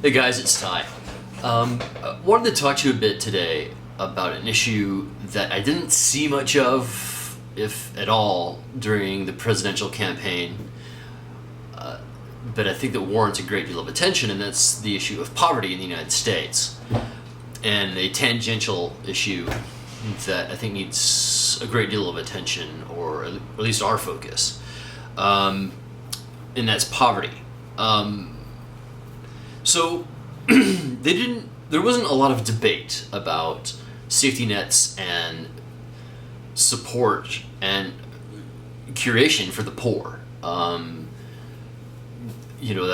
Hey guys, it's Ty. Wanted to talk to you a bit today about an issue that I didn't see much of, if at all, during the presidential campaign, but I think that warrants a great deal of attention, and that's the issue of poverty in the United States, and a tangential issue that I think needs a great deal of attention, or at least our focus, and that's poverty. So there wasn't a lot of debate about safety nets and support and curation for the poor. I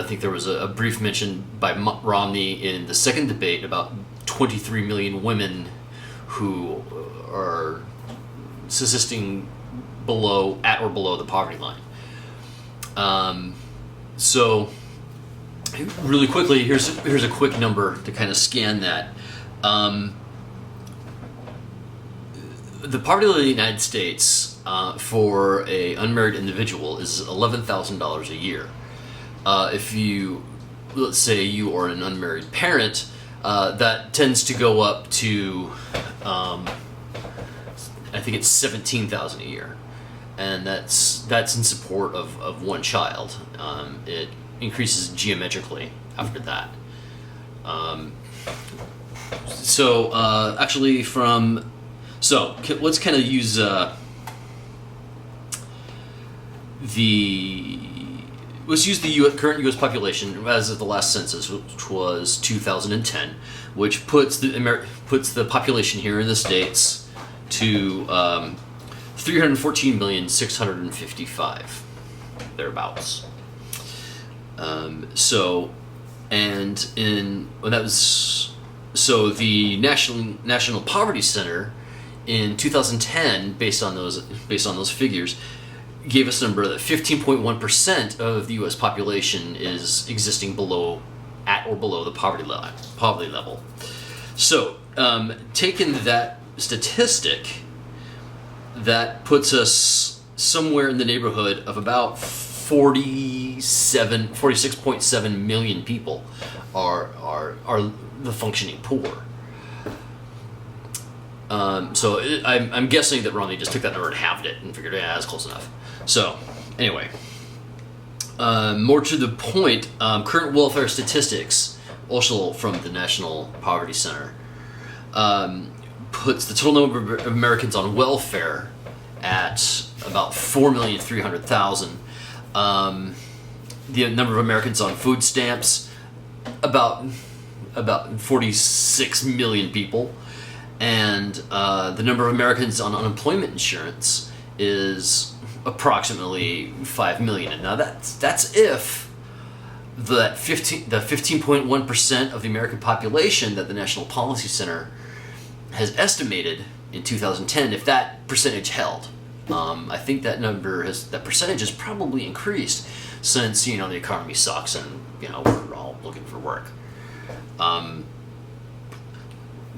think there was a brief mention by Romney in the second debate about 23 million women who are subsisting at or below the poverty line. So really quickly, here's a quick number to kind of scan that. The poverty level in the United States for a unmarried individual is $11,000 a year. If let's say you are an unmarried parent, that tends to go up to, I think it's $17,000 a year, and that's in support of one child. It increases geometrically after that. Let's kind of use the current U.S. population as of the last census, which was 2010, which puts the population here in the States to 314,655,000 thereabouts. The National Poverty Center in 2010, based on those figures, gave us a number that 15.1% of the U.S. population is existing at or below the poverty level. So, taking that statistic, that puts us somewhere in the neighborhood of about 46.7 million people are the functioning poor. I'm guessing that Romney just took that number and halved it and figured, that's close enough. So, anyway, more to the point, current welfare statistics, also from the National Poverty Center, puts the total number of Americans on welfare at about 4,300,000. The number of Americans on food stamps, about 46 million people. And the number of Americans on unemployment insurance is approximately 5 million. And now that's if the 15.1% of the American population that the National Policy Center has estimated in 2010, if that percentage held. I think that percentage has probably increased since the economy sucks and we're all looking for work.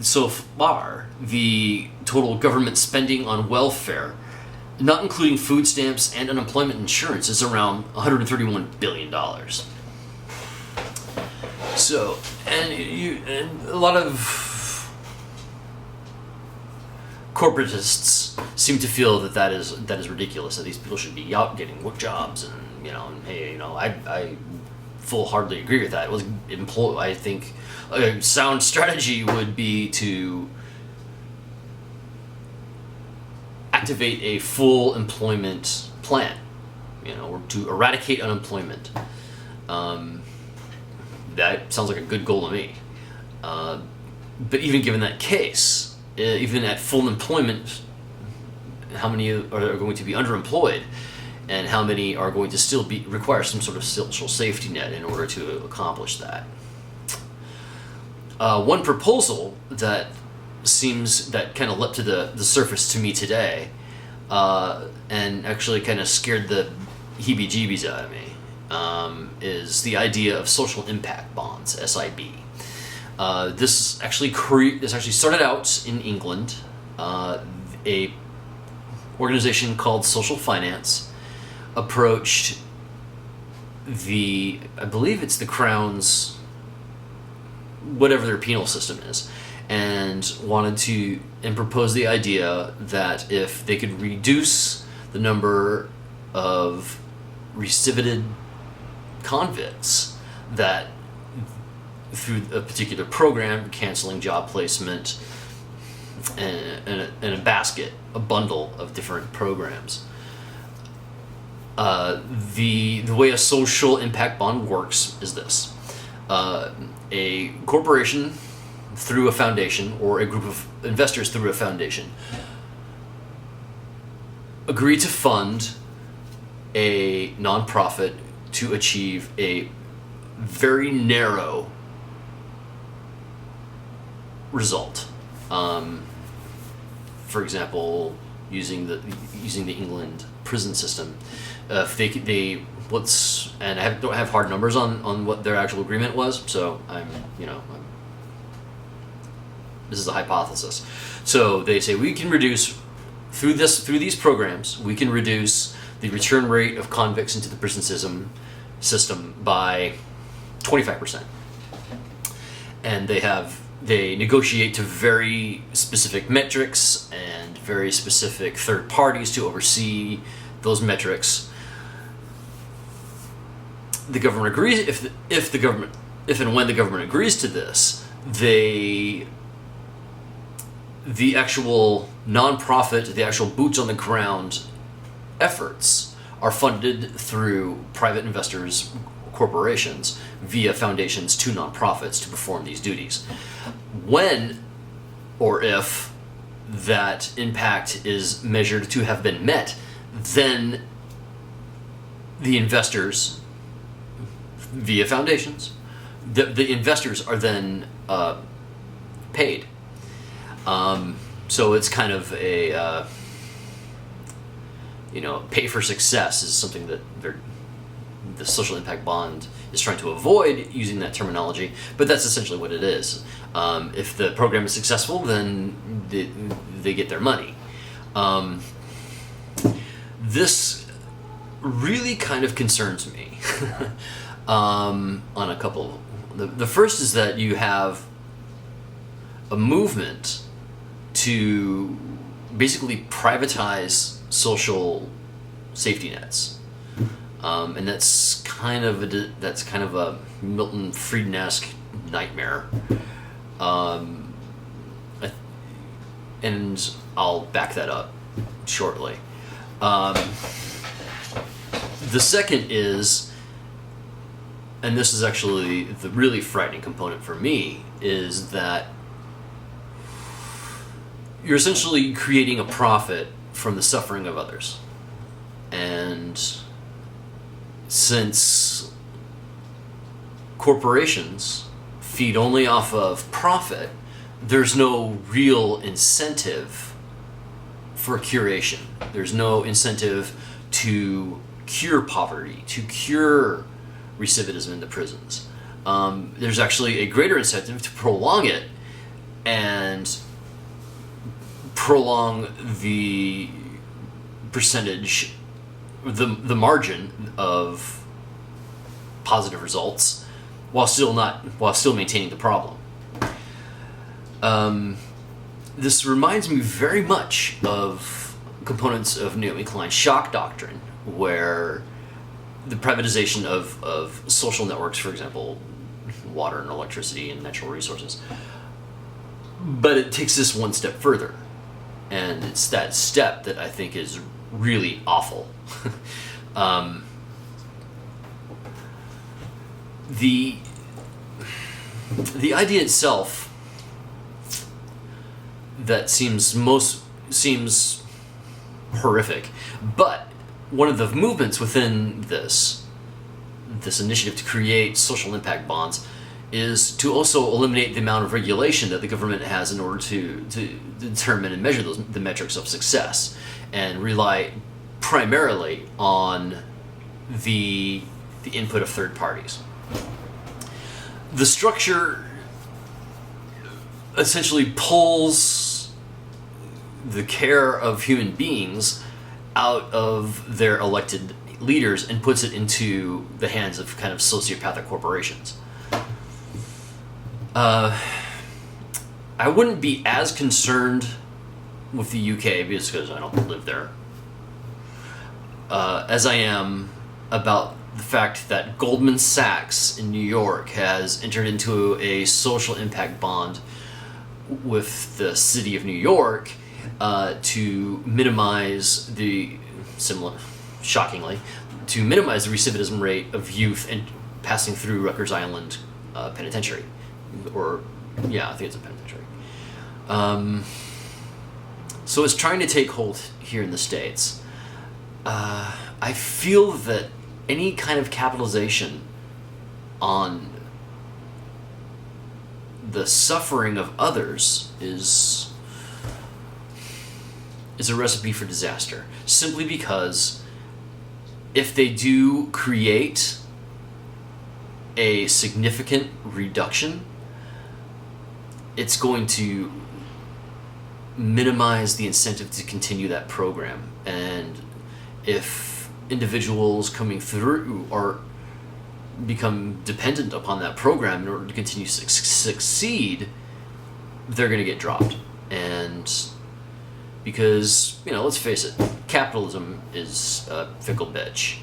So far, the total government spending on welfare, not including food stamps and unemployment insurance, is around $131 billion. So, and a lot of corporatists seem to feel that is ridiculous, that these people should be out getting work jobs, and I full-heartedly agree with that. I think a sound strategy would be to activate a full employment plan, or to eradicate unemployment. That sounds like a good goal to me. But even given that case, even at full employment, how many are going to be underemployed, and how many are going to still require some sort of social safety net in order to accomplish that? One proposal that kind of leapt to the surface to me today, and actually kind of scared the heebie-jeebies out of me, is the idea of social impact bonds, SIB. This actually started out in England. A organization called Social Finance approached I believe it's the Crown's whatever their penal system is, and proposed the idea that if they could reduce the number of recidivated convicts, that through a particular program, canceling job placement, and a basket, a bundle of different programs. The way a social impact bond works is this. A corporation through a foundation, or a group of investors through a foundation, agree to fund a nonprofit to achieve a very narrow result. For example, using the England prison system, if they let's, and I don't have hard numbers on what their actual agreement was, so this is a hypothesis. So they say we can reduce through these programs, we can reduce the return rate of convicts into the prison system by 25%, and they negotiate to very specific metrics and very specific third parties to oversee those metrics. The government agrees. If and when the government agrees to this, the actual nonprofit, the actual boots on the ground efforts are funded through private investors, corporations, via foundations to nonprofits to perform these duties. When or if that impact is measured to have been met, then the investors, via foundations, the investors are then paid. So it's kind of a pay for success is something that the social impact bond is trying to avoid using that terminology, but that's essentially what it is. If the program is successful, then they get their money. This really kind of concerns me on a couple. The first is that you have a movement to basically privatize social safety nets, and that's kind of a Milton Friedman-esque nightmare. And I'll back that up shortly. The second is, and this is actually the really frightening component for me, is that you're essentially creating a profit from the suffering of others. And since corporations feed only off of profit, there's no real incentive for curation. There's no incentive to cure poverty, to cure recidivism in the prisons. There's actually a greater incentive to prolong it and prolong the percentage, the margin of positive results, while still maintaining the problem. This reminds me very much of components of Naomi Klein's shock doctrine, where the privatization of social networks, for example, water and electricity and natural resources. But it takes this one step further, and it's that step that I think is really awful. The idea itself that seems horrific, but one of the movements within this initiative to create social impact bonds is to also eliminate the amount of regulation that the government has in order to determine and measure the metrics of success, and rely primarily on the input of third parties. The structure essentially pulls the care of human beings out of their elected leaders and puts it into the hands of kind of sociopathic corporations. Uh, I wouldn't be as concerned with the UK because I don't live there, as I am about the fact that Goldman Sachs in New York has entered into a social impact bond with the city of New York to minimize shockingly, to minimize the recidivism rate of youth and passing through Rikers Island penitentiary, or yeah, I think it's a penitentiary. So it's trying to take hold here in the States. I feel that any kind of capitalization on the suffering of others is a recipe for disaster. Simply because if they do create a significant reduction, it's going to minimize the incentive to continue that program. And if individuals coming through become dependent upon that program in order to continue to succeed, they're going to get dropped. And because, let's face it, capitalism is a fickle bitch.